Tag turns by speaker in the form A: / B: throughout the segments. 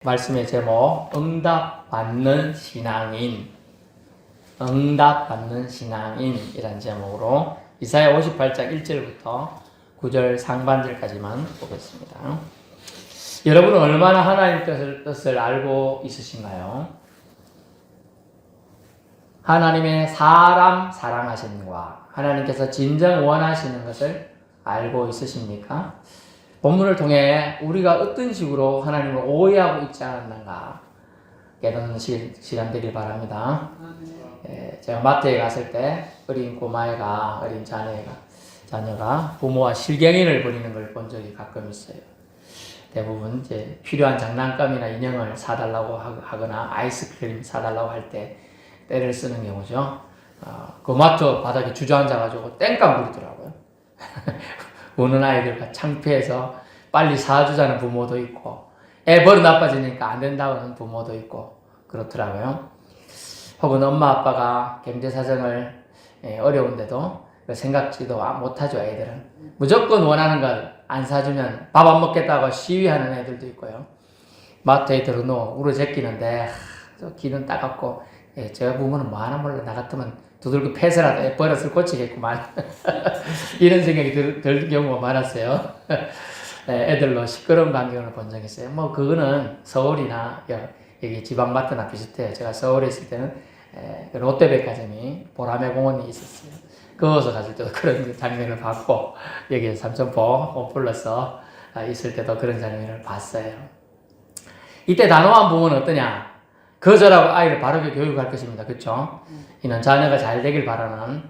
A: 말씀의 제목, 응답받는 신앙인, 응답받는 신앙인이란 제목으로 이사야 58장 1절부터 9절 상반절까지만 보겠습니다. 여러분은 얼마나 하나님 뜻을 알고 있으신가요? 하나님의 사람 사랑하심과 하나님께서 진정 원하시는 것을 알고 있으십니까? 본문을 통해 우리가 어떤 식으로 하나님을 오해하고 있지 않았는가 깨닫는 시간 되길 바랍니다. 제가 마트에 갔을 때 어린 꼬마애가, 어린 자녀가 부모와 실갱이를 벌이는 걸 본 적이 가끔 있어요. 대부분 이제 필요한 장난감이나 인형을 사달라고 하거나 아이스크림 사달라고 할 때 때를 쓰는 경우죠. 그 마트 바닥에 주저앉아가지고 땡깡 부리더라고요. 우는 아이들과 창피해서 빨리 사주자는 부모도 있고, 애 버릇 나빠지니까 안 된다는 부모도 있고 그렇더라고요. 혹은 엄마 아빠가 경제 사정을 어려운데도 생각지도 못하죠. 애들은 무조건 원하는 걸 안 사주면 밥 안 먹겠다고 시위하는 애들도 있고요. 마트에 들어놓어 울어제끼는데 귀는 따갑고, 제가 부모는 뭐 하나 몰라, 나 같으면 두들겨 패서라도 애 버릇을 고치겠구만. 이런 생각이 들 경우가 많았어요. 애들로 시끄러운 광경을 본 적이 있어요. 뭐 그거는 서울이나 여기 지방마트나 비슷해요. 제가 서울에 있을 때는 롯데백화점이 보라매 공원이 있었어요. 거기서 갔을 때도 그런 장면을 봤고, 여기 삼천포 홈플러스 있을 때도 그런 장면을 봤어요. 이때 단호한 부모는 어떠냐? 거절하고 아이를 바르게 교육할 것입니다. 그렇죠? 이는 자녀가 잘 되길 바라는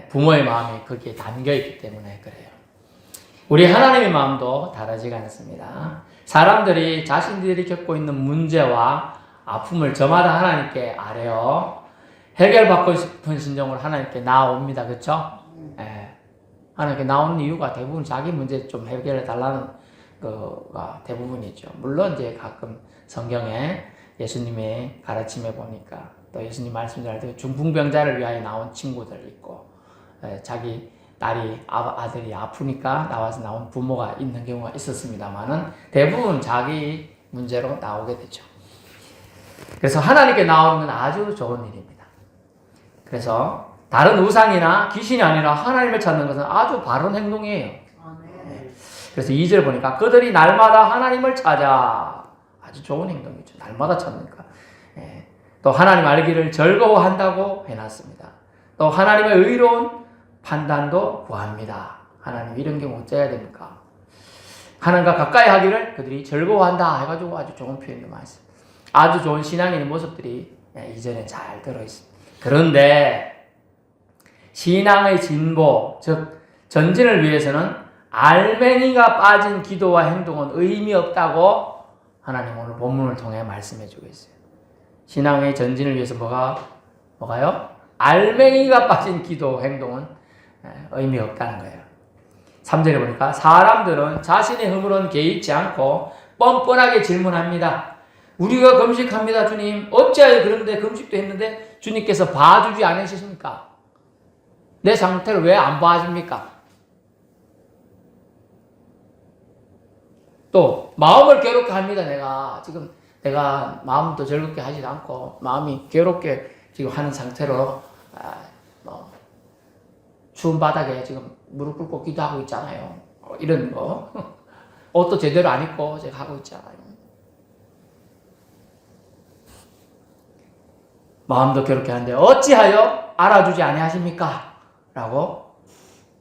A: 부모의 마음이 거기에 담겨있기 때문에 그래요. 우리 하나님의 마음도 다르지가 않습니다. 사람들이 자신들이 겪고 있는 문제와 아픔을 저마다 하나님께 아뢰어 해결받고 싶은 심정으로 하나님께 나옵니다. 그렇죠? 하나님께 나오는 이유가 대부분 자기 문제 좀 해결해 달라는 거가 대부분이죠. 물론 이제 가끔 성경에 예수님의 가르침에 보니까 또 예수님 말씀대로 중풍병자를 위하여 나온 친구들 있고, 자기 딸이 아들이 아프니까 나와서 나온 부모가 있는 경우가 있었습니다만은 대부분 자기 문제로 나오게 되죠. 그래서 하나님께 나오는 건 아주 좋은 일입니다. 그래서 다른 우상이나 귀신이 아니라 하나님을 찾는 것은 아주 바른 행동이에요. 그래서 2절 보니까 그들이 날마다 하나님을 찾아, 아주 좋은 행동이죠. 날마다 찾으니까. 또 하나님 알기를 즐거워한다고 해놨습니다. 또 하나님의 의로운 판단도 구합니다. 하나님 이런 경우 어째야 됩니까? 하나님과 가까이 하기를 그들이 즐거워한다 해가지고 아주 좋은 표현도 많습니다. 아주 좋은 신앙인의 모습들이 이전에 잘 들어있습니다. 그런데 신앙의 진보, 즉 전진을 위해서는 알맹이가 빠진 기도와 행동은 의미 없다고 하나님 오늘 본문을 통해 말씀해 주고 있어요. 신앙의 전진을 위해서 뭐가요? 알맹이가 빠진 기도, 행동은 의미 없다는 거예요. 3절에 보니까 사람들은 자신의 허물은 개의치 않고 뻔뻔하게 질문합니다. 우리가 금식합니다, 주님. 어찌하여 그런데 금식도 했는데 주님께서 봐주지 않으십니까? 내 상태를 왜 안 봐줍니까? 또 마음을 괴롭게 합니다. 내가 마음도 즐겁게 하지도 않고 마음이 괴롭게 지금 하는 상태로 추운 바닥에 지금 무릎 꿇고 기도하고 있잖아요. 이런 거. 옷도 제대로 안 입고 제가 하고 있잖아요. 마음도 괴롭게 하는데 어찌하여 알아주지 아니하십니까? 라고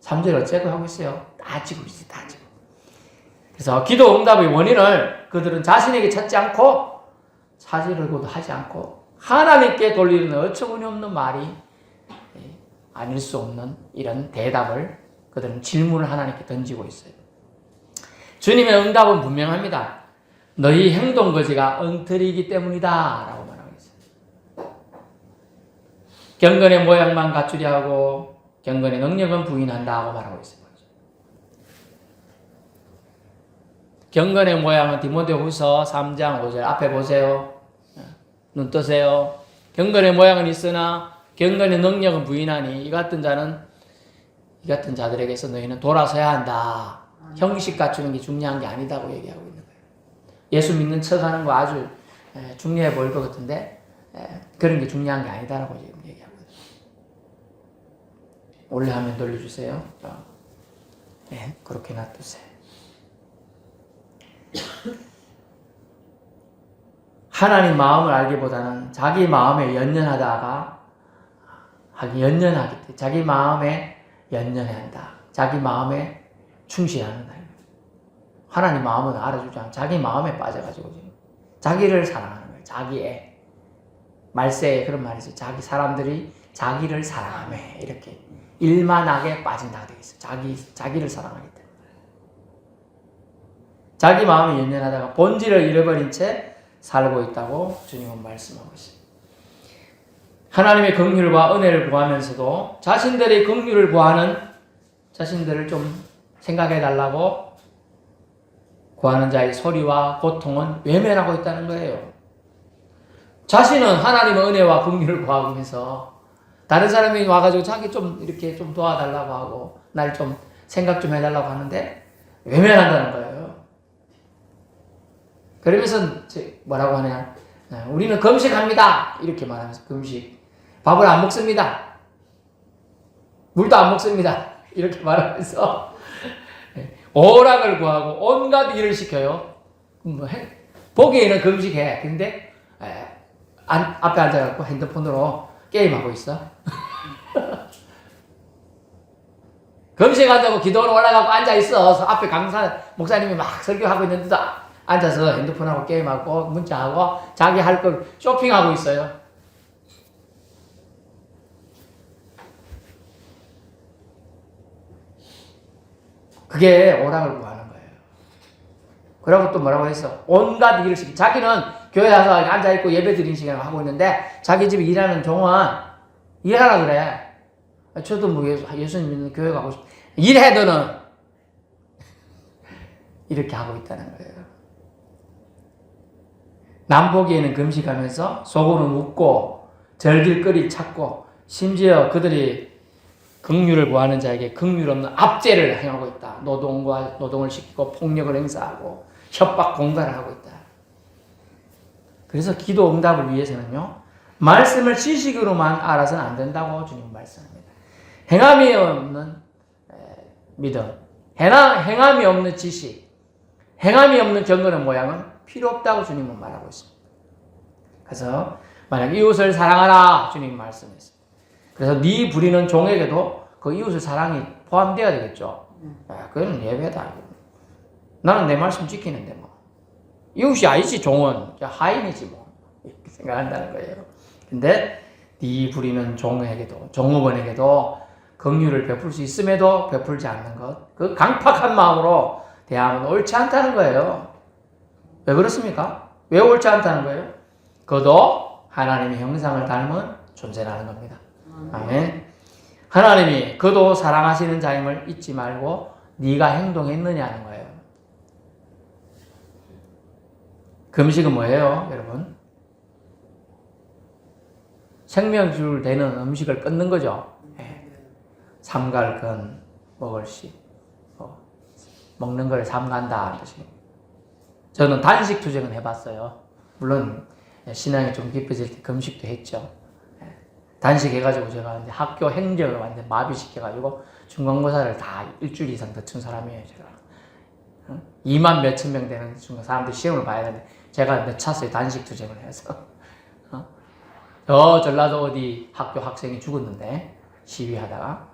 A: 3절 어째고 하고 있어요. 따지고 있어요. 따지고. 그래서 기도 응답의 원인을 그들은 자신에게 찾지 않고 찾으려고도 하지 않고 하나님께 돌리는 어처구니없는 말이 아닐 수 없는 이런 대답을, 그들은 질문을 하나님께 던지고 있어요. 주님의 응답은 분명합니다. 너희 행동 거지가 엉터리이기 때문이다 라고 말하고 있어요. 경건의 모양만 갖추려 하고 경건의 능력은 부인한다 고 말하고 있어요. 경건의 모양은 디모데후서 3장 5절 앞에 보세요. 눈 뜨세요. 경건의 모양은 있으나 경건의 능력은 부인하니 이 같은 자들에게서 너희는 돌아서야 한다. 형식 갖추는 게 중요한 게 아니다고 얘기하고 있는 거예요. 예수 믿는 척하는 거 아주 중요해 보일 것 같은데 그런 게 중요한 게 아니다라고 지금 얘기하거든요. 원래 화면 돌려주세요. 그렇게 놔두세요. 하나님 마음을 알기보다는 자기 마음에 연연하다가 자기 마음에 연연해야 한다. 자기 마음에 충실한다. 하나님 마음은 알아주지 않고 자기 마음에 빠져가지고 지금 자기를 사랑하는 거예요. 자기의 말세에 그런 말이 있어요. 사람들이 자기를 사랑하며 이렇게 일만하게 빠진다고 되어 있어요. 자기를 사랑하기 때문에. 자기 마음에 연연하다가 본질을 잃어버린 채 살고 있다고 주님은 말씀하고 있습니다. 하나님의 긍휼과 은혜를 구하면서도 자신들의 긍휼을 구하는 자신들을 좀 생각해 달라고 구하는 자의 소리와 고통은 외면하고 있다는 거예요. 자신은 하나님의 은혜와 긍휼을 구하면서 다른 사람이 와가지고 자기 좀 이렇게 좀 도와달라고 하고 날 좀 생각 좀 해달라고 하는데 외면한다는 거예요. 그러면서 뭐라고 하냐? 우리는 금식합니다. 이렇게 말하면서 금식. 밥을 안 먹습니다. 물도 안 먹습니다. 이렇게 말하면서 오락을 구하고 온갖 일을 시켜요. 보기에는 금식해. 근데 앞에 앉아갖고 핸드폰으로 게임하고 있어. 금식한다고 기도원 올라가고 앉아있어. 앞에 강사 목사님이 막 설교하고 있는데도 앉아서 핸드폰하고 게임하고 문자하고 자기 할 걸 쇼핑하고 있어요. 그게 오락을 구하는 거예요. 그러고 또 뭐라고 했어? 온갖 일을 시키고 자기는 교회 와서 앉아있고 예배 드리는 시간을 하고 있는데 자기 집에 일하는 종은 일하라 그래. 저도 뭐 예수님 믿는 교회 가고 싶어. 일해 너는. 이렇게 하고 있다는 거예요. 남 보기에는 금식하면서 속으로는 웃고 절길거리 찾고 심지어 그들이 긍휼을 구하는 자에게 긍휼 없는 압제를 행하고 있다. 노동을 시키고 폭력을 행사하고 협박 공갈을 하고 있다. 그래서 기도 응답을 위해서는요. 말씀을 지식으로만 알아서는 안 된다고 주님 말씀합니다. 행함이 없는 믿음, 행함이 없는 지식, 행함이 없는 경건의 모양은 필요 없다고 주님은 말하고 있습니다. 그래서 만약 이웃을 사랑하라 주님 말씀했습니다. 그래서 네 부리는 종에게도 그 이웃의 사랑이 포함되어야 되겠죠. 그건 예배다. 나는 내 말씀 지키는데 뭐 이웃이 아니지 종은 하인이지 뭐 이렇게 생각한다는 거예요. 근데 네 부리는 종에게도 종업원에게도 긍휼을 베풀 수 있음에도 베풀지 않는 것, 그 강팍한 마음으로 대하면 옳지 않다는 거예요. 왜 그렇습니까? 왜 옳지 않다는 거예요? 그도 하나님의 형상을 닮은 존재라는 겁니다. 아멘. 하나님이 그도 사랑하시는 자임을 잊지 말고 네가 행동했느냐는 거예요. 금식은 뭐예요, 여러분? 생명줄 되는 음식을 끊는 거죠. 삼갈근 먹을 시 먹는 걸 삼간다 뜻이. 저는 단식 투쟁은 해봤어요. 물론 신앙이 좀 깊어질 때 금식도 했죠. 단식 해가지고 제가 이제 학교 행정을 완전 마비시켜가지고 중간고사를 다 일주일 이상 늦춘 사람이에요. 제가 2만 몇천 명 되는 사람들 시험을 봐야 되는데 제가 늦췄어요. 단식 투쟁을 해서. 저 전라도 어디 학교 학생이 죽었는데 시위하다가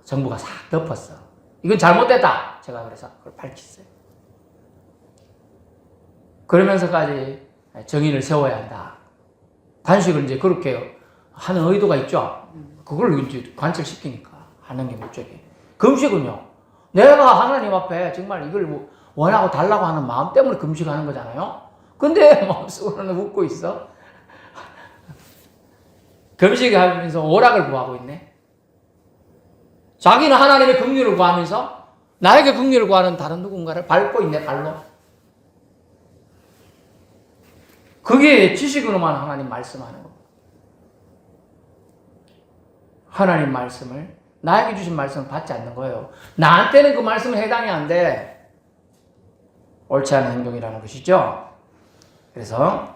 A: 정부가 싹 덮었어. 이건 잘못됐다. 제가 그래서 그걸 밝혔어요. 그러면서까지 정의를 세워야 한다. 단식을 이제 그렇게 하는 의도가 있죠. 그걸 이제 관철시키니까 하는 게 목적이에요. 금식은요. 내가 하나님 앞에 정말 이걸 원하고 달라고 하는 마음 때문에 금식하는 거잖아요. 근데 마음속으로는 웃고 있어. 금식하면서 오락을 구하고 있네. 자기는 하나님의 긍휼을 구하면서 나에게 긍휼을 구하는 다른 누군가를 밟고 있네, 발로. 그게 지식으로만 하나님 말씀하는 거. 하나님 말씀을, 나에게 주신 말씀을 받지 않는 거예요. 나한테는 그 말씀은 해당이 안 돼. 옳지 않은 행동이라는 것이죠. 그래서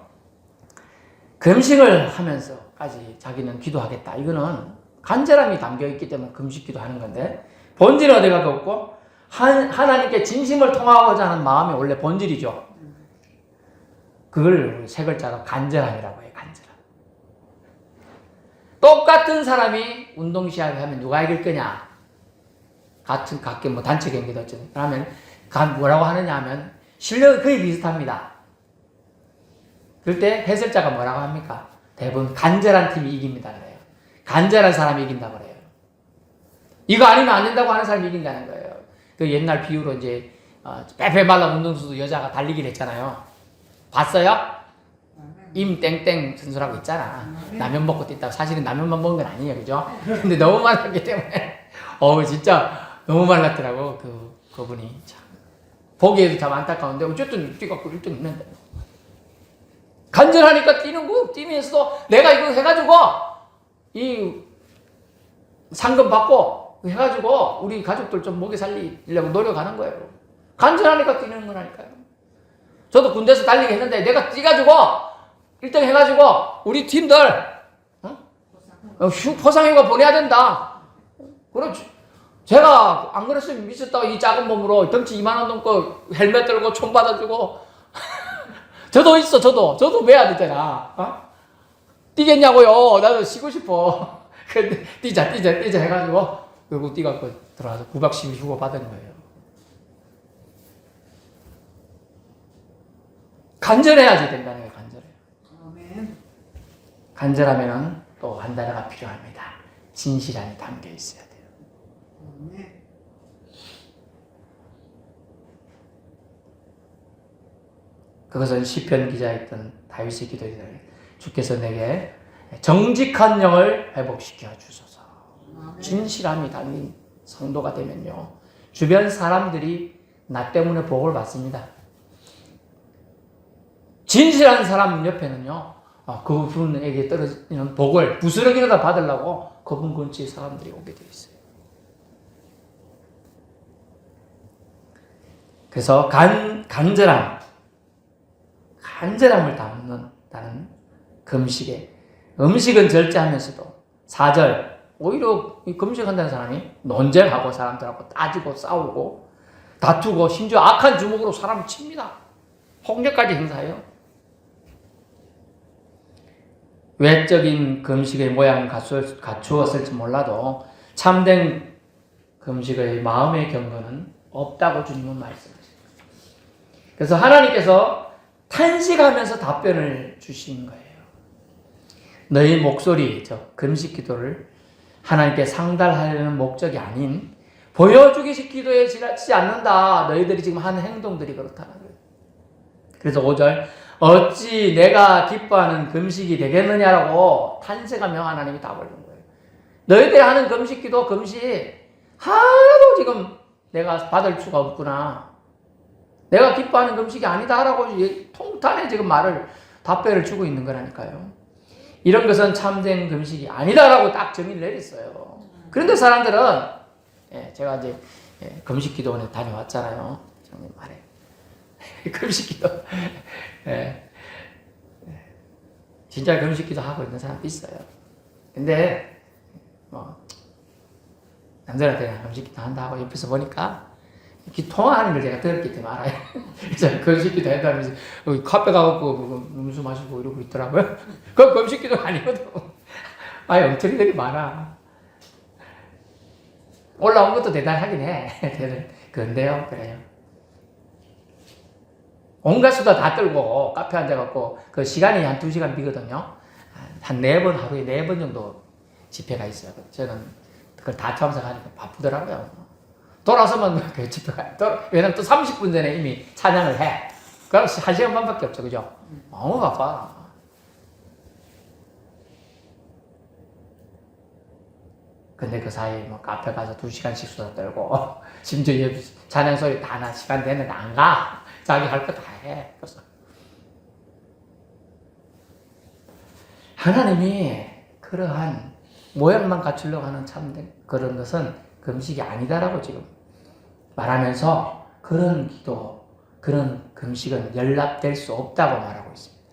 A: 금식을 하면서까지 자기는 기도하겠다. 이거는 간절함이 담겨있기 때문에 금식 기도하는 건데 본질은 어디가 없고 하나님께 진심을 통하고자 하는 마음이 원래 본질이죠. 그걸 세 글자로 간절함이라고 해요. 간절함. 똑같은 사람이 운동 시합을 하면 누가 이길 거냐? 각기 단체 경기도 어쩌든. 그러면 뭐라고 하느냐 하면 실력이 거의 비슷합니다. 그럴 때 해설자가 뭐라고 합니까? 대부분 간절한 팀이 이깁니다. 그래요. 간절한 사람이 이긴다고 그래요. 이거 아니면 안 된다고 하는 사람이 이긴다는 거예요. 그 옛날 비유로 이제 빼빼 말라 운동수도 여자가 달리기를 했잖아요. 봤어요? 임땡땡 선수라고 있잖아. 라면 먹고 뛰다가 사실은 라면만 먹은 건 아니에요. 그죠? 근데 너무 말랐기 때문에 진짜 너무 말랐더라고. 그분이 참 보기에도 참 안타까운데 어쨌든 뛰갖고 1등 했는데 간절하니까 뛰면서도 내가 이거 해가지고 이 상금 받고 해가지고 우리 가족들 좀 먹여 살리려고 노력하는 거예요. 간절하니까 뛰는 거라니까요. 저도 군대에서 달리기 했는데 내가 뛰가지고 1등 해가지고 우리 팀들 포상휴가 보내야 된다. 그렇지. 제가 안 그랬으면 미쳤다고 이 작은 몸으로 덩치 2만원 넘고 헬멧 들고 총 받아주고 저도 있어. 저도 매야 되잖아. 뛰겠냐고요. 나도 쉬고 싶어. 근데 뛰자 해가지고 결국 뛰갖고 들어와서 9박 10일 휴가 받은 거예요. 간절해야지 된다는 거예요. 간절해. 아멘. 간절하면은 또 한 단어가 필요합니다. 진실함이 담겨 있어야 돼요. 아멘. 그것은 시편 기자였던 다윗의 기도이다. 주께서 내게 정직한 영을 회복시켜 주소서. 진실함이 담긴 성도가 되면요, 주변 사람들이 나 때문에 복을 받습니다. 진실한 사람 옆에는요, 그분에게 떨어지는 복을 부스러기라도 받으려고 그분 근처에 사람들이 오게 되어 있어요. 그래서 간절함을 담는다는 금식에, 음식은 절제하면서도 4절, 오히려 금식한다는 사람이 논쟁하고 사람들하고 따지고 싸우고 다투고 심지어 악한 주먹으로 사람을 칩니다. 폭력까지 행사해요. 외적인 금식의 모양을 갖추었을지 몰라도 참된 금식의 마음의 경건은 없다고 주님은 말씀하십니다. 그래서 하나님께서 탄식하면서 답변을 주신 거예요. 너희 목소리, 금식 기도를 하나님께 상달하려는 목적이 아닌 보여주기식 기도에 지나치지 않는다. 너희들이 지금 하는 행동들이 그렇다는 거예요. 그래서 5절, 어찌 내가 기뻐하는 금식이 되겠느냐라고 탄식하며 하나님이 답을 준 거예요. 너희들이 하는 금식 기도, 금식 하나도 지금 내가 받을 수가 없구나. 내가 기뻐하는 금식이 아니다라고 통탄에 지금 답변을 주고 있는 거라니까요. 이런 것은 참된 금식이 아니다라고 딱 정의를 내렸어요. 그런데 사람들은, 제가 이제 금식 기도원에 다녀왔잖아요. 장님 말에. 금식 기도. 진짜 금식 기도 하고 있는 사람도 있어요. 근데, 남자한테 금식 기도 한다고 옆에서 보니까, 이렇게 통화하는 걸 제가 들었기 때문에 알아요. 그래서 금식 기도 한다면서, 카페 가갖고 음수 마시고 이러고 있더라고요. 그건 금식 기도 아니거든. 엉터리들이 많아. 올라온 것도 대단하긴 해. 그런데요, 그래요. 온갖 수다 다 떨고 카페 앉아갖고 그 시간이 한 2시간 비거든요. 한 4번, 하루에 4번 정도 집회가 있어요. 저는 그걸 다 참석하니까 바쁘더라고요. 돌아서면 그 집회가, 왜냐면 또 30분 전에 이미 찬양을 해. 그럼 1시간 반밖에 없죠. 그죠? 너무 바빠. 근데 그 사이에 카페 가서 2시간씩 수다 떨고, 심지어 찬양 소리 다 나, 시간 되는데 안 가. 자기 할 거 다 해. 그래서 하나님이 그러한 모양만 갖추려고 하는 참된 그런 것은 금식이 아니다라고 지금 말하면서 그런 기도, 그런 금식은 연락될 수 없다고 말하고 있습니다.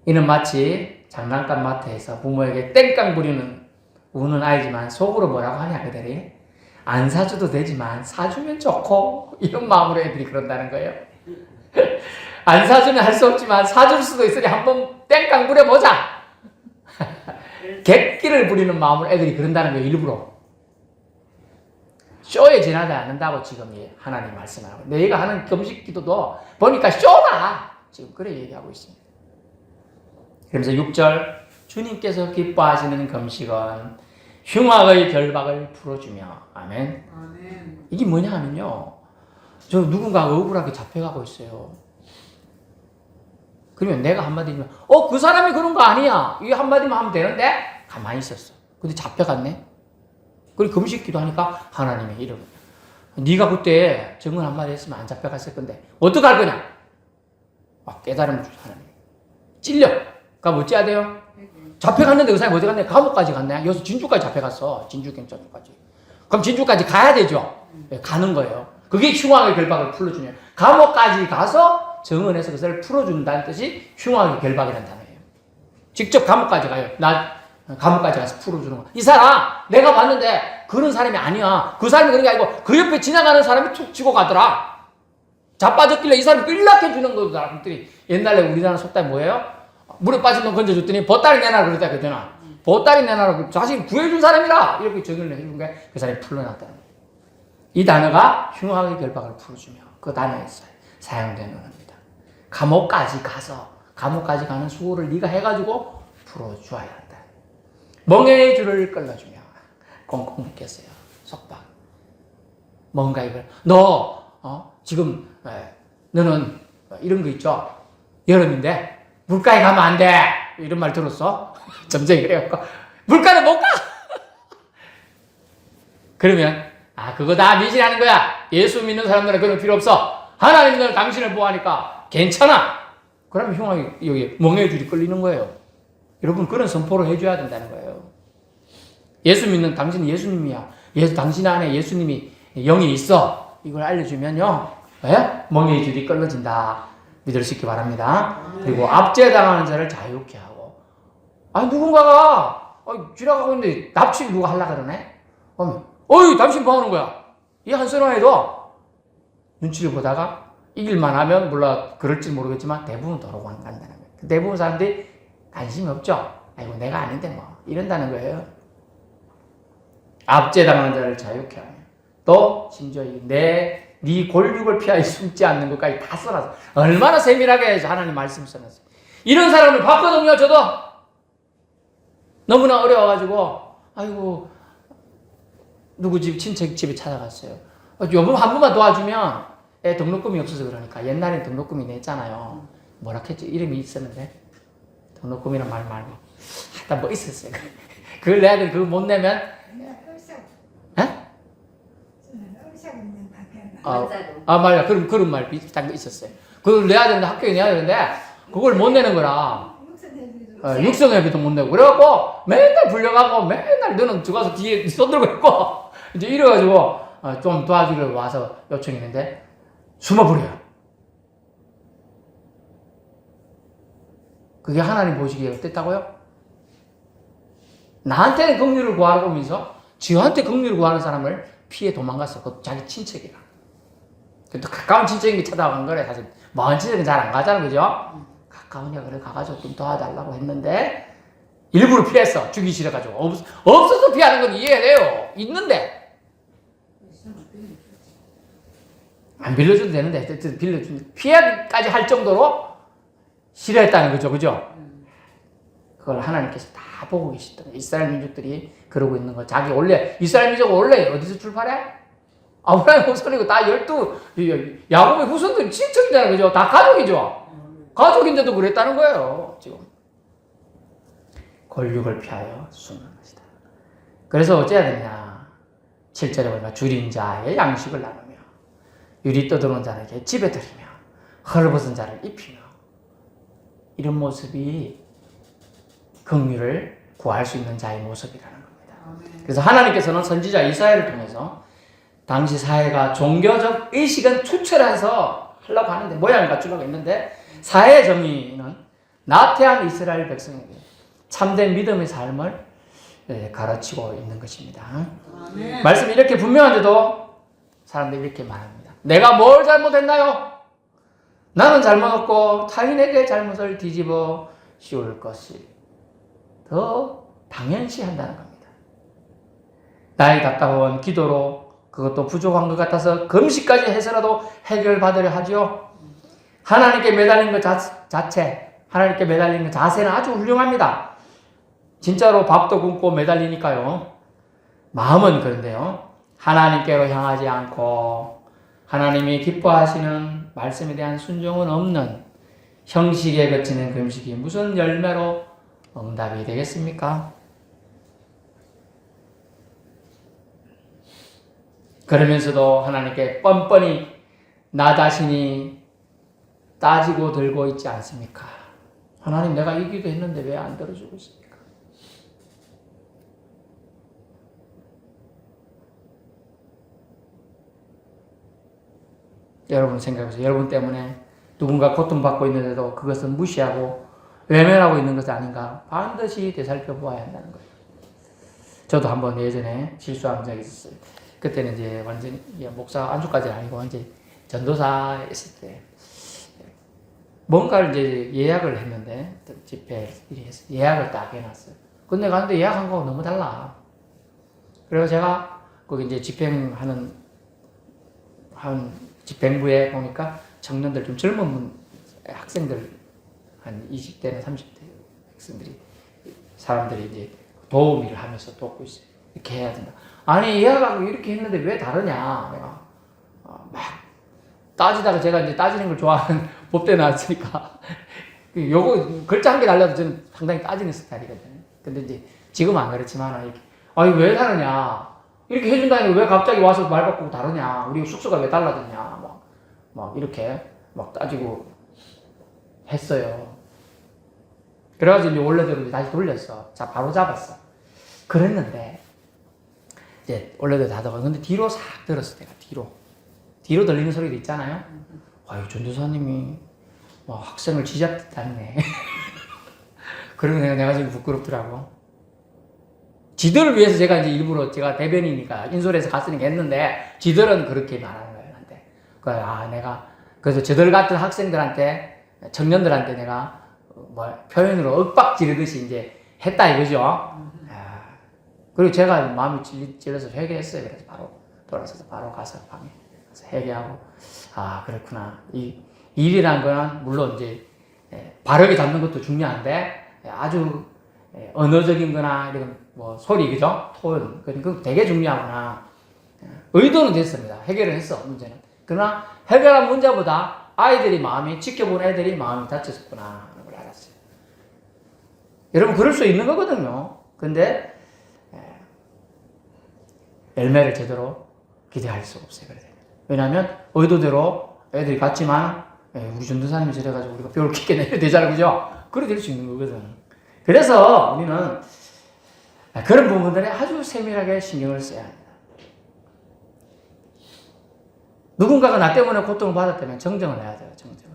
A: 이는 마치 장난감 마트에서 부모에게 땡깡 부리는 우는 아이지만 속으로 뭐라고 하냐 그들이 안 사줘도 되지만 사주면 좋고 이런 마음으로 애들이 그런다는 거예요. 안 사주면 할 수 없지만 사줄 수도 있으니 한번 땡깡 부려보자. 객기를 부리는 마음으로 애들이 그런다는 거예요. 일부러. 쇼에 지나지 않는다고 지금 하나님 말씀하고 너희가 하는 금식 기도도 보니까 쇼다. 지금 그래 얘기하고 있습니다. 그러면서 6절 주님께서 기뻐하시는 금식은 흉악의 결박을 풀어주며 아멘.
B: 아멘.
A: 이게 뭐냐 하면요. 저 누군가가 억울하게 잡혀가고 있어요. 그러면 내가 한마디면 그 사람이 그런 거 아니야. 이 한마디만 하면 되는데 가만히 있었어. 근데 잡혀갔네. 그리고 금식 기도하니까 하나님의 이름. 네가 그때 정은 한마디 했으면 안 잡혀갔을 건데 어떡할 거냐. 막 깨달음을 주죠. 하나님. 찔려. 그럼 어찌해야 돼요? 잡혀갔는데 그 사람이 어디 갔냐? 감옥까지 갔네. 여기서 진주까지 잡혀갔어. 진주경찰서까지. 그럼 진주까지 가야 되죠. 가는 거예요. 그게 흉악의 결박을 풀어주냐. 감옥까지 가서 정언해서 그것을 풀어준다는 뜻이 흉악의 결박이라는 단어예요. 직접 감옥까지 가요. 나 감옥까지 가서 풀어주는 거. 이 사람 내가 봤는데 그런 사람이 아니야. 그 사람이 그런 게 아니고 그 옆에 지나가는 사람이 툭 치고 가더라. 자빠졌길래 이 사람이 끌락해 주는 거다. 사람들이 옛날에 우리나라 속담이 뭐예요? 물에 빠진 놈 건져줬더니 보따리 내놔라 그랬다 그러잖아. 보따리 내놔라 자신이 구해준 사람이라 이렇게 정의를 해준 게 그 사람이 풀려났다는 거예요. 이 단어가 흉악의 결박을 풀어주며 그 단어에서 사용된 언어입니다. 감옥까지 가는 수고를 네가 해가지고 풀어줘야 한다. 멍에의 줄을 끌어주며 꽁꽁 묶였어요. 속박. 뭔가 이걸 지금 너는 이런 거 있죠. 여름인데 물가에 가면 안 돼. 이런 말 들었어? 점쟁이 그래갖고 물가는 못 가. 그러면 그거 다 미신하는 거야. 예수 믿는 사람들은 그런 필요 없어. 하나님은 당신을 보호하니까 괜찮아. 그러면 흉악이 여기 멍에 줄이 끌리는 거예요. 여러분 그런 선포를 해줘야 된다는 거예요. 예수 믿는 당신은 예수님이야. 당신 안에 예수님이 영이 있어. 이걸 알려주면요. 멍에 줄이 끌어진다. 믿을 수 있기 바랍니다. 그리고 압제당하는 자를 자유케 하고 누군가가 지나가고 있는데 납치 누가 하려고 그러네? 어이 당신 뭐 하는 거야? 이 한선화에도 눈치를 보다가 이길만 하면 몰라 그럴지 모르겠지만 대부분 도로 간다는 거예요. 대부분 사람들이 관심이 없죠. 아이고 내가 아닌데 뭐 이런다는 거예요. 압제당하는 자를 자유케 하며 또 심지어 네 골육을 피하여 숨지 않는 것까지 다 써놨어. 얼마나 세밀하게 하나님 말씀 써놨어요. 이런 사람을 봤거든요. 저도 너무나 어려워가지고 아이고 누구 집 친척 집에 찾아갔어요. 요번 한 번만 도와주면 애 등록금이 없어서 그러니까 옛날엔 등록금이 냈잖아요. 뭐라 했지? 이름이 있었는데 등록금이란 말 말고 하여튼 뭐 있었어요. 그걸 내야 돼. 그거 못 내면 맞아. 그런 말 비슷한 거 있었어요. 그걸 내야 되는데 학교에 내야 되는데 그걸 못 내는 거라. 육성회비도 못 내고 그래갖고 맨날 불려가고 맨날 너는 들어가서 뒤에 손 들고 있고 이제 이래가지고 좀 도와주기를 와서 요청했는데 숨어버려요. 그게 하나님 보시기에 어땠다고요? 나한테는 긍휼을 구하러 오면서 지한테 긍휼을 구하는 사람을 피해 도망갔어. 그 자기 친척이라. 또 가까운 친척인 게 찾아간 거래. 사실 먼 친척은 잘 안 가잖아, 그죠? 가까우냐 그래 가가지고 좀 도와달라고 했는데 일부러 피했어. 주기 싫어가지고 없어서 피하는 건 이해해요. 있는데 안 빌려줘도 되는데 빌려준 피해까지 할 정도로 싫어했다는 거죠, 그죠? 그걸 하나님께서 다 보고 계시더라고요. 이스라엘 민족들이 그러고 있는 거. 이스라엘 민족은 원래 어디서 출발해? 아브라함 후손이고 다 12 야곱의 후손들이 친척이잖아요, 그죠? 다 가족이죠. 가족인데도 그랬다는 거예요, 지금. 권력을 피하여 숨는 것이다. 그래서 어째야 되냐? 7절에 보면 줄인 자의 양식을 나누며 유리 떠들어온 자에게 집에 들이며 헐벗은 자를 입히며 이런 모습이 긍휼을 구할 수 있는 자의 모습이라는 겁니다. 그래서 하나님께서는 선지자 이사야를 통해서 당시 사회가 종교적 의식은 투철해서 하려고 하는데, 모양을 갖추려고 했는데, 사회 정의는 나태한 이스라엘 백성에게 참된 믿음의 삶을 가르치고 있는 것입니다. 말씀이 이렇게 분명한데도 사람들이 이렇게 말합니다. 내가 뭘 잘못했나요? 나는 잘못 없고 타인에게 잘못을 뒤집어 씌울 것이 더 당연시 한다는 겁니다. 나의 답답한 기도로 그것도 부족한 것 같아서 금식까지 해서라도 해결받으려 하죠. 하나님께 매달린 것 자체, 하나님께 매달리는 자세는 아주 훌륭합니다. 진짜로 밥도 굶고 매달리니까요. 마음은 그런데요. 하나님께로 향하지 않고 하나님이 기뻐하시는 말씀에 대한 순종은 없는 형식에 그치는 금식이 무슨 열매로 응답이 되겠습니까? 그러면서도 하나님께 뻔뻔히 나 자신이 따지고 들고 있지 않습니까? 하나님, 내가 이 기도 했는데 왜 안 들어주고 있습니까? 여러분 생각해보세요. 여러분 때문에 누군가 고통받고 있는데도 그것은 무시하고 외면하고 있는 것이 아닌가 반드시 되살펴보아야 한다는 거예요. 저도 한번 예전에 실수한 적이 있었어요. 그때는 이제 완전히 목사 안주까지는 아니고 완전히 전도사에 있을 때 뭔가를 이제 예약을 했는데 집회 예약을 딱 해놨어요. 근데 갔는데 예약한 거하고 너무 달라. 그래서 제가 거기 이제 집행하는 집행부에 보니까 청년들 좀 젊은 학생들 한 20대나 30대 학생들이 사람들이 이제 도우미를 하면서 돕고 있어요. 이렇게 해야 된다. 아니 예약하고 이렇게 했는데 왜 다르냐 내가 막 따지다가 제가 이제 따지는 걸 좋아하는 법대 나왔으니까 요거 글자 한 개 달라도 저는 상당히 따지는 스타일이거든요. 근데 이제 지금은 안 그렇지만 이렇게 아니 왜 다르냐 이렇게 해준다니까 왜 갑자기 와서 말 바꾸고 다르냐 우리 숙소가 왜 달라졌냐 막 이렇게 막 따지고 했어요. 그래가지고 이제 원래대로 다시 돌렸어. 자 바로 잡았어. 그랬는데 이제 원래대로 다 들어가. 근데 뒤로 싹 들었어. 내가 뒤로 들리는 소리도 있잖아요. 아유 전도사님이 학생을 지잡다네. 그러고 내가 지금 부끄럽더라고. 지들을 위해서 제가 이제 일부러 제가 대변이니까 인솔해서 갔으니까 했는데 지들은 그렇게 말하는 거예요. 나한테. 내가 그래서 저들 같은 학생들한테 청년들한테 내가 표현으로 윽박 지르듯이 이제 했다 이거죠. 그리고 제가 마음이 찔러서 회개했어요. 그래서 바로 돌아서서 바로 가서 방에 가서 회개하고 그렇구나. 이 일이란 거는 물론 이제 바르게 잡는 것도 중요한데 아주 언어적인 거나 이런 소리 그죠? 톤 그거 되게 중요하구나. 의도는 됐습니다. 해결을 했어 문제는. 그러나 해결한 문제보다 아이들이 마음이 지켜본 애들이 마음이 다쳤구나 하는 걸 알았어요. 여러분 그럴 수 있는 거거든요. 근데 열매를 제대로 기대할 수 없어요. 왜냐하면 의도대로 애들이 갔지만 우리 전도사님이 저래가지고 우리가 뼈를 깊게 내야 되잖아요. 그죠? 그래 될 수 있는 거거든. 그래서 우리는 그런 부분들에 아주 세밀하게 신경을 써야 합니다. 누군가가 나 때문에 고통을 받았다면 정정을 해야 돼요. 정정을.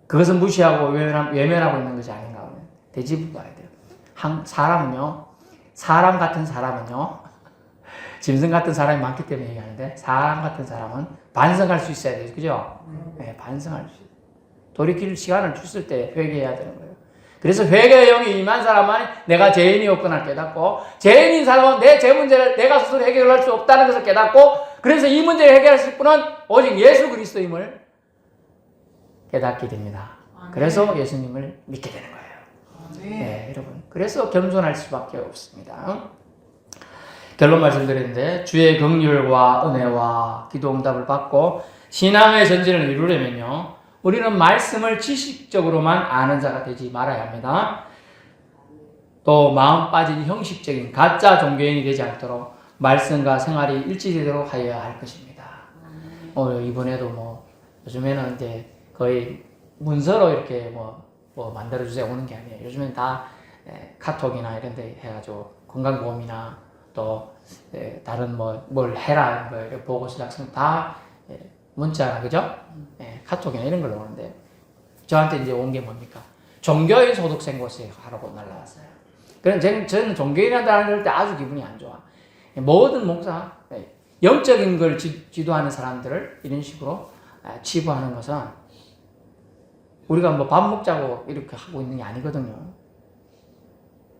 A: 그것은 무시하고 외면하고 있는 것이 아닌가 하면 되짚어 봐야 돼요. 사람 같은 사람은요 짐승 같은 사람이 많기 때문에 얘기하는데 사람 같은 사람은 반성할 수 있어야 돼요. 그죠? 네, 반성할 수 있어요. 돌이킬 시간을 줬을 때 회개해야 되는 거예요. 그래서 회개의 영이 임한 사람은 내가 죄인이었구나 깨닫고 죄인인 사람은 내 죄 문제를 내가 스스로 해결할 수 없다는 것을 깨닫고 그래서 이 문제를 해결하실 분은 오직 예수 그리스도임을 깨닫게 됩니다. 그래서 예수님을 믿게 되는 거예요. 네, 여러분. 그래서 겸손할 수밖에 없습니다. 결론 말씀드렸는데 주의 긍휼과 은혜와 기도 응답을 받고 신앙의 전진을 이루려면요. 우리는 말씀을 지식적으로만 아는 자가 되지 말아야 합니다. 또 마음 빠진 형식적인 가짜 종교인이 되지 않도록 말씀과 생활이 일치되도록 하여야 할 것입니다. 이번에도 요즘에는 이제 거의 문서로 이렇게 만들어주세요 오는 게 아니에요. 요즘엔 다 카톡이나 이런 데 해가지고 건강보험이나 또 다른 뭘 해라 이런 거 보고서 작성 다 문자나 그죠? 예, 카톡이나 이런 걸로 오는데 저한테 이제 온 게 뭡니까? 종교인 소득신고서 하라고 날라왔어요. 그래서 저는 종교인이라는 때 아주 기분이 안 좋아. 모든 목사, 영적인 걸 지도하는 사람들을 이런 식으로 치부하는 것은 우리가 뭐 밥 먹자고 이렇게 하고 있는 게 아니거든요.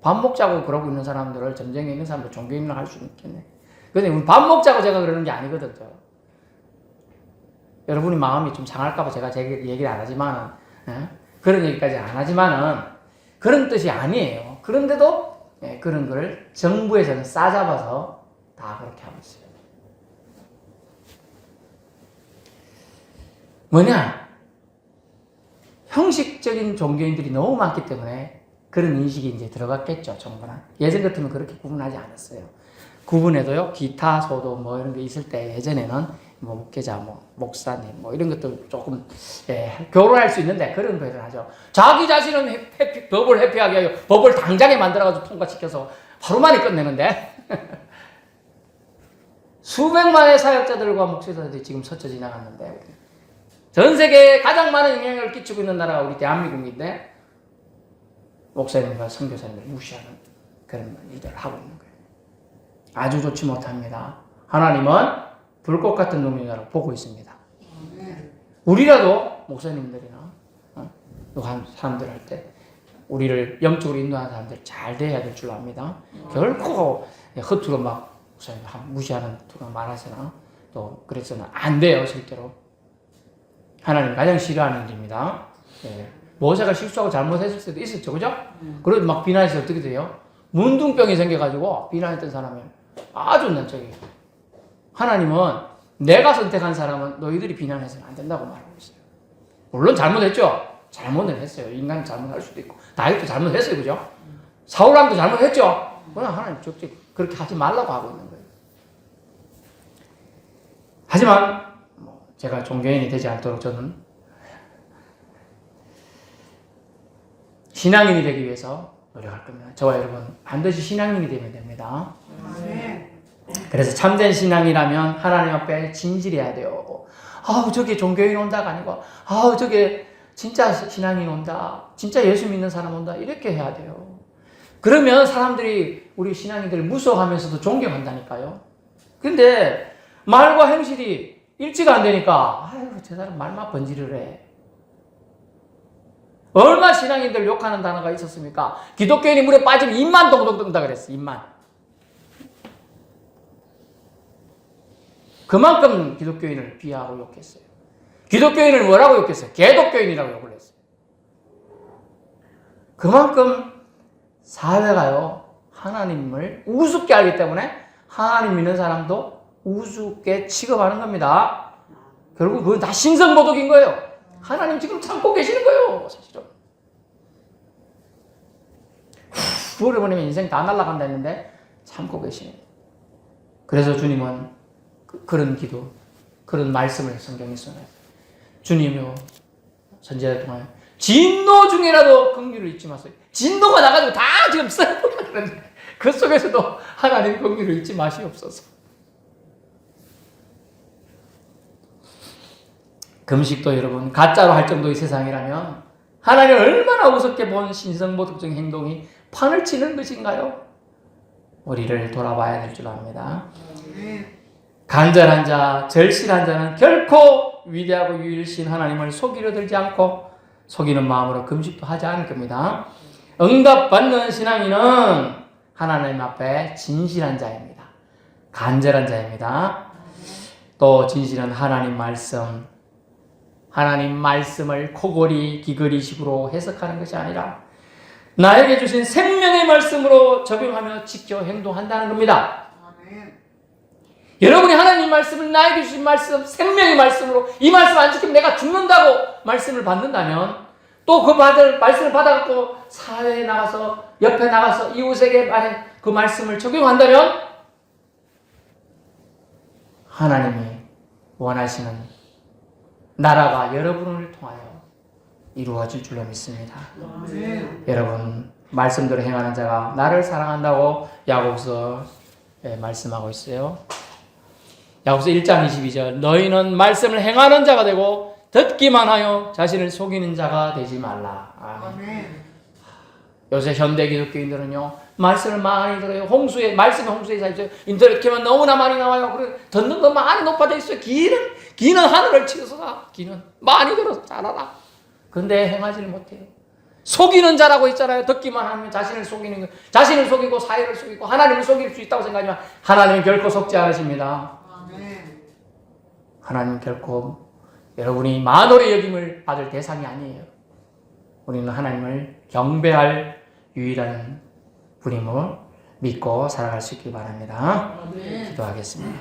A: 밥 먹자고 그러고 있는 사람들을 전쟁에 있는 사람들 종교인을 할 수는 있겠네. 근데 밥 먹자고 제가 그러는 게 아니거든요. 여러분이 마음이 좀 상할까봐 제가 제 얘기를 안 하지만은, 그런 얘기까지 안 하지만은, 그런 뜻이 아니에요. 그런데도, 그런 걸 정부에서는 싸잡아서 다 그렇게 하고 있어요. 뭐냐? 형식적인 종교인들이 너무 많기 때문에 그런 인식이 이제 들어갔겠죠, 정부는. 예전 같으면 그렇게 구분하지 않았어요. 구분해도요, 기타, 소도 뭐 이런 게 있을 때 예전에는 뭐 목회자, 뭐 목사님, 뭐 이런 것들 조금 교론할 수 있는데 그런 거를 하죠. 자기 자신은 법을 회피하게 하여 법을 당장에 만들어가지고 통과시켜서 하루 만에 끝내는데 수백만의 사역자들과 목회자들이 지금 서쳐 지나갔는데 전 세계에 가장 많은 영향을 끼치고 있는 나라가 우리 대한민국인데 목사님과 선교사님을 무시하는 그런 일들을 하고 있는 거예요. 아주 좋지 못합니다. 하나님은 불꽃 같은 놈이라고 보고 있습니다. 우리라도 목사님들이나 사람들 할 때 우리를 영적으로 인도하는 사람들 잘 대해야 될 줄 압니다. 결코 허투루 막 목사님 무시하는 투가 말하거나 또 그래서는 안 돼요. 실제로 하나님 가장 싫어하는 일입니다. 모세가 실수하고 잘못했을 수도 있었죠, 그죠? 그래도 막 비난해서 어떻게 돼요? 문둥병이 생겨가지고 비난했던 사람이 아주 저기 하나님은 내가 선택한 사람은 너희들이 비난해서는 안 된다고 말하고 있어요. 물론 잘못했죠. 잘못은 했어요. 인간은 잘못할 수도 있고 다윗도 잘못했어요, 그죠? 사울왕도 잘못했죠. 그러나 하나님 적지 그렇게 하지 말라고 하고 있는 거예요. 하지만 제가 종교인이 되지 않도록 저는 신앙인이 되기 위해서 노력할 겁니다. 저와 여러분 반드시 신앙인이 되면 됩니다. 그래서 참된 신앙이라면 하나님 앞에 진실해야 돼요. 아우 저게 종교인 온다가 아니고 아우 저게 진짜 신앙인 온다. 진짜 예수 믿는 사람 온다. 이렇게 해야 돼요. 그러면 사람들이 우리 신앙인들을 무서워하면서도 존경한다니까요. 근데 말과 행실이 일치가 안 되니까 아유 저 사람 말만 번지르르 해. 얼마 신앙인들 욕하는 단어가 있었습니까? 기독교인이 물에 빠지면 입만 동동 뜬다 그랬어. 입만. 그만큼 기독교인을 비하하고 욕했어요. 기독교인을 뭐라고 욕했어요? 개독교인이라고 욕을 했어요. 그만큼 사회가요 하나님을 우습게 알기 때문에 하나님 믿는 사람도 우습게 취급하는 겁니다. 결국 그건 다 신성모독인 거예요. 하나님 지금 참고 계시는 거예요. 사실은 부어버리면 인생 다 날아간다 했는데 참고 계시는 거예요. 그래서 주님은 그런 기도, 그런 말씀을 성경에 써놔요. 주님이요 선지자를 통하여 진노 중이라도 긍휼을 잊지 마세요. 진노가 나가지고 다 지금 썩어버렸는데 그 속에서도 하나님 긍휼을 잊지 마시옵소서. 금식도 여러분 가짜로 할 정도의 세상이라면 하나님 얼마나 우습게 본 신성모독적인 행동이 판을 치는 것인가요? 우리를 돌아봐야 될 줄 압니다. 간절한 자, 절실한 자는 결코 위대하고 유일신 하나님을 속이려 들지 않고 속이는 마음으로 금식도 하지 않을 겁니다. 응답받는 신앙인은 하나님 앞에 진실한 자입니다. 간절한 자입니다. 또 진실한 하나님 말씀을 코골이 기거리식으로 해석하는 것이 아니라 나에게 주신 생명의 말씀으로 적용하며 지켜 행동한다는 겁니다. 여러분이 하나님 말씀을 나에게 주신 말씀, 생명의 말씀으로 이 말씀 안 지키면 내가 죽는다고 말씀을 받는다면 또 그 말씀을 받아갖고 사회에 나가서 옆에 나가서 이웃에게 그 말씀을 적용한다면 하나님이 원하시는 나라가 여러분을 통하여 이루어질 줄로 믿습니다. 여러분 말씀대로 행하는 자가 나를 사랑한다고 야고보서 말씀하고 있어요. 야고보서 1장 22절 너희는 말씀을 행하는 자가 되고 듣기만 하여 자신을 속이는 자가 되지 말라. 아멘. 요새 현대 기독교인들은요 말씀을 많이 들어요. 말씀의 홍수에 살죠. 인터넷 키면 너무나 많이 나와요. 그리고 듣는 거 많이 높아져 있어요. 귀는 하늘을 치솟아. 귀는 많이 들어서 잘하라. 근데 행하지를 못해요. 속이는 자라고 있잖아요. 듣기만 하면 자신을 속이는 거. 자신을 속이고 사회를 속이고 하나님을 속일 수 있다고 생각하지만 하나님은 결코 속지 않으십니다. 하나님은 결코 여러분이 만월의 여김을 받을 대상이 아니에요. 우리는 하나님을 경배할 유일한 분임을 믿고 살아갈 수 있길 바랍니다. 기도하겠습니다.